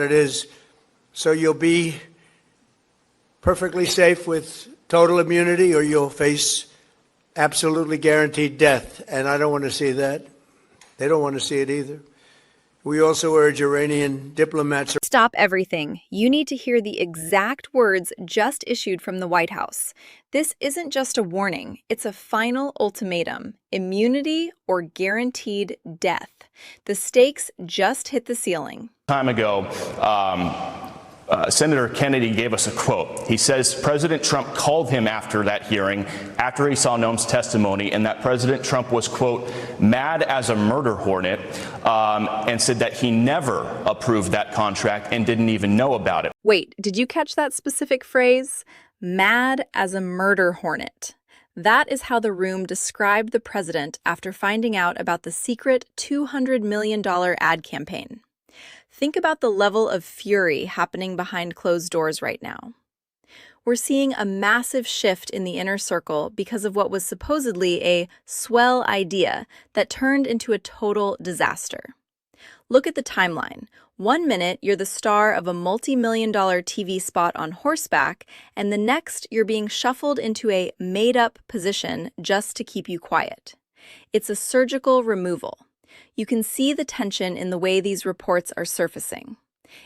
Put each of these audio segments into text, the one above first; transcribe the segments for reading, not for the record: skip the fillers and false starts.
It is, so you'll be perfectly safe with total immunity, or you'll face absolutely guaranteed death. And I don't want to see that. They don't want to see it either. We also urge Iranian diplomats. Stop everything. You need to hear the exact words just issued from the White House. This isn't just a warning, it's a final ultimatum: immunity or guaranteed death. The stakes just hit the ceiling. Time ago, Senator Kennedy gave us a quote. He says President Trump called him after that hearing, after he saw Noem's testimony, and that President Trump was, quote, mad as a murder hornet, and said that he never approved that contract and didn't even know about it. Wait, did you catch that specific phrase? Mad as a murder hornet. That is how the room described the president after finding out about the secret $200 million ad campaign. Think about the level of fury happening behind closed doors right now. We're seeing a massive shift in the inner circle because of what was supposedly a swell idea that turned into a total disaster. Look at the timeline. 1 minute, you're the star of a multi-million-dollar TV spot on horseback, and the next, you're being shuffled into a made-up position just to keep you quiet. It's a surgical removal. You can see the tension in the way these reports are surfacing.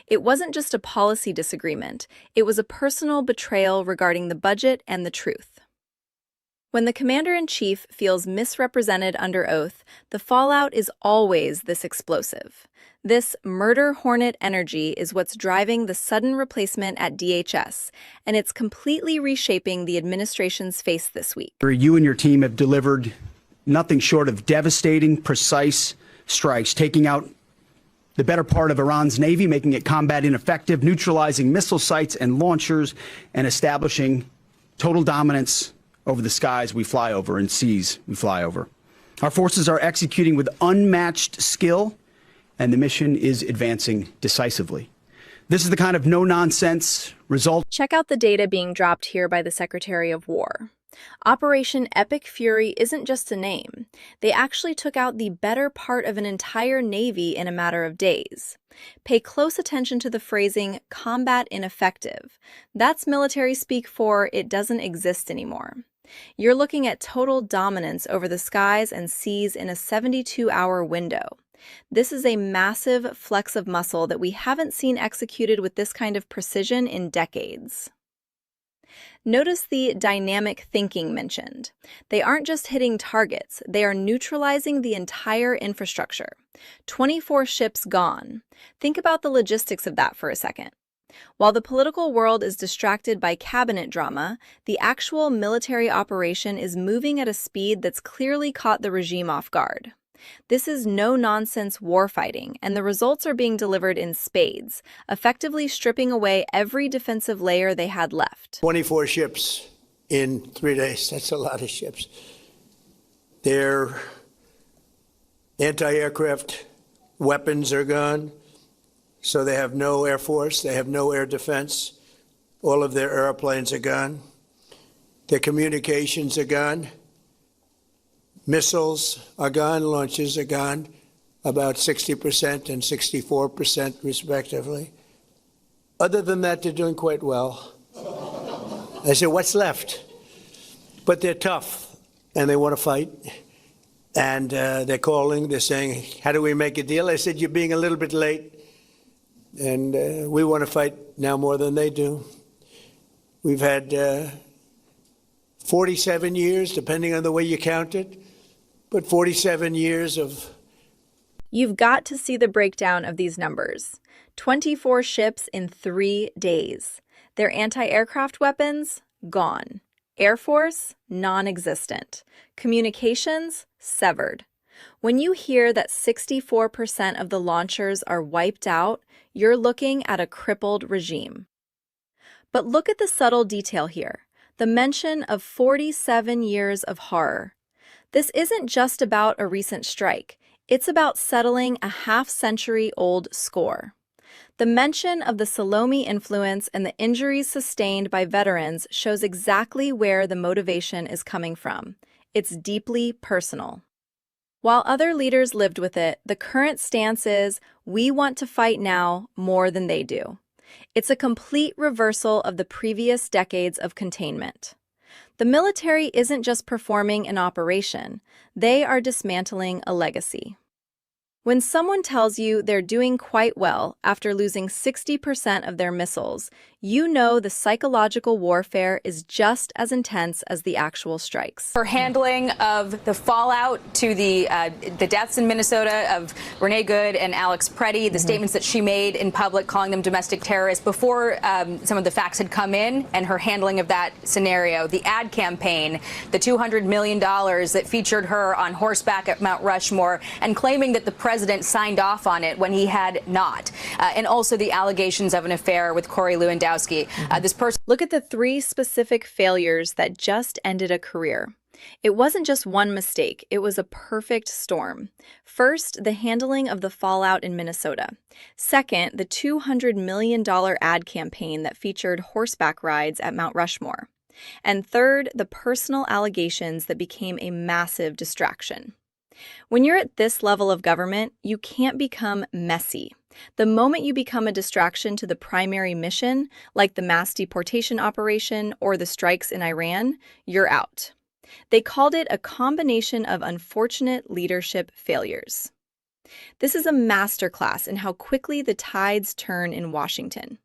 It wasn't just a policy disagreement, it was a personal betrayal regarding the budget and the truth. When the commander-in-chief feels misrepresented under oath, the fallout is always this explosive. This murder hornet energy is what's driving the sudden replacement at DHS, and it's completely reshaping the administration's face this week. You and your team have delivered nothing short of devastating, precise strikes, taking out the better part of Iran's navy, making it combat ineffective, neutralizing missile sites and launchers, and establishing total dominance over the skies we fly over and seas we fly over. Our forces are executing with unmatched skill, and the mission is advancing decisively. This is the kind of no-nonsense result. Check out the data being dropped here by the Secretary of War. Operation Epic Fury isn't just a name. They actually took out the better part of an entire navy in a matter of days. Pay close attention to the phrasing, combat ineffective. That's military speak for it doesn't exist anymore. You're looking at total dominance over the skies and seas in a 72-hour window. This is a massive flex of muscle that we haven't seen executed with this kind of precision in decades. Notice the dynamic thinking mentioned. They aren't just hitting targets, they are neutralizing the entire infrastructure. 24 ships gone. Think about the logistics of that for a second. While the political world is distracted by cabinet drama, the actual military operation is moving at a speed that's clearly caught the regime off guard. This is no-nonsense warfighting, and the results are being delivered in spades, effectively stripping away every defensive layer they had left. 24 ships in 3 days. That's a lot of ships. Their anti-aircraft weapons are gone, so they have no air force, they have no air defense. All of their airplanes are gone. Their communications are gone. Missiles are gone, launches are gone, about 60% and 64% respectively. Other than that, they're doing quite well. I said, what's left? But they're tough, and they want to fight. And they're calling, they're saying, how do we make a deal? I said, you're being a little bit late, and we want to fight now more than they do. We've had 47 years, depending on the way you count it, but 47 years of... You've got to see the breakdown of these numbers. 24 ships in 3 days. Their anti-aircraft weapons, gone. Air Force, non-existent. Communications, severed. When you hear that 64% of the launchers are wiped out, you're looking at a crippled regime. But look at the subtle detail here. The mention of 47 years of horror. This isn't just about a recent strike. It's about settling a half-century-old score. The mention of the Salome influence and the injuries sustained by veterans shows exactly where the motivation is coming from. It's deeply personal. While other leaders lived with it, the current stance is we want to fight now more than they do. It's a complete reversal of the previous decades of containment. The military isn't just performing an operation, they are dismantling a legacy. When someone tells you they're doing quite well after losing 60% of their missiles, you know the psychological warfare is just as intense as the actual strikes. Her handling of the fallout to the deaths in Minnesota of Renee Good and Alex Preddy, the statements that she made in public calling them domestic terrorists before some of the facts had come in, and her handling of that scenario, the ad campaign, the $200 million that featured her on horseback at Mount Rushmore and claiming that the president signed off on it when he had not, and also the allegations of an affair with Corey Lewandowski. Look at the 3 specific failures that just ended a career. It wasn't just one mistake, it was a perfect storm. First, the handling of the fallout in Minnesota. Second, the $200 million ad campaign that featured horseback rides at Mount Rushmore. And third, the personal allegations that became a massive distraction. When you're at this level of government, you can't become messy. The moment you become a distraction to the primary mission, like the mass deportation operation or the strikes in Iran, you're out. They called it a combination of unfortunate leadership failures. This is a masterclass in how quickly the tides turn in Washington.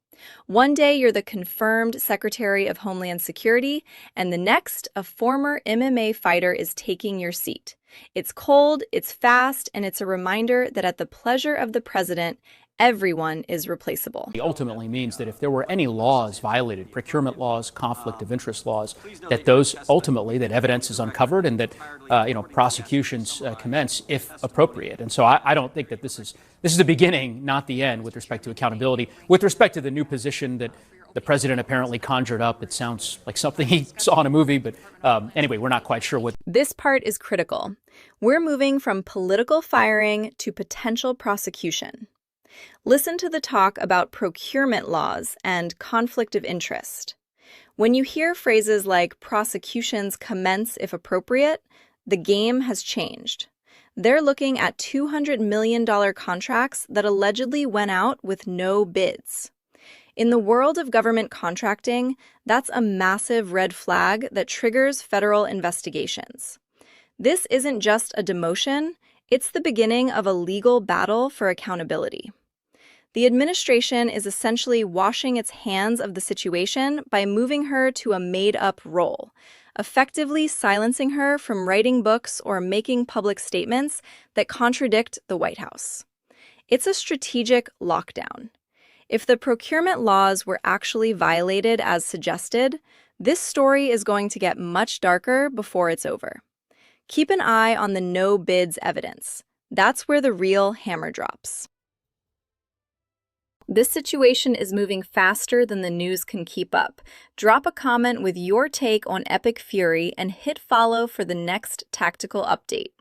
One day you're the confirmed Secretary of Homeland Security, and the next, a former MMA fighter is taking your seat. It's cold, it's fast, and it's a reminder that at the pleasure of the president, everyone is replaceable. It ultimately means that if there were any laws violated, procurement laws, conflict of interest laws, that those ultimately, that evidence is uncovered and that prosecutions commence if appropriate. And so I don't think that this is the beginning, not the end, with respect to accountability. With respect to the new position that the president apparently conjured up, it sounds like something he saw in a movie, but anyway, we're not quite sure what. This part is critical. We're moving from political firing to potential prosecution. Listen to the talk about procurement laws and conflict of interest. When you hear phrases like prosecutions commence if appropriate, the game has changed. They're looking at $200 million contracts that allegedly went out with no bids. In the world of government contracting, that's a massive red flag that triggers federal investigations. This isn't just a demotion, it's the beginning of a legal battle for accountability. The administration is essentially washing its hands of the situation by moving her to a made-up role, effectively silencing her from writing books or making public statements that contradict the White House. It's a strategic lockdown. If the procurement laws were actually violated as suggested, this story is going to get much darker before it's over. Keep an eye on the no bids evidence. That's where the real hammer drops. This situation is moving faster than the news can keep up. Drop a comment with your take on Epic Fury and hit follow for the next tactical update.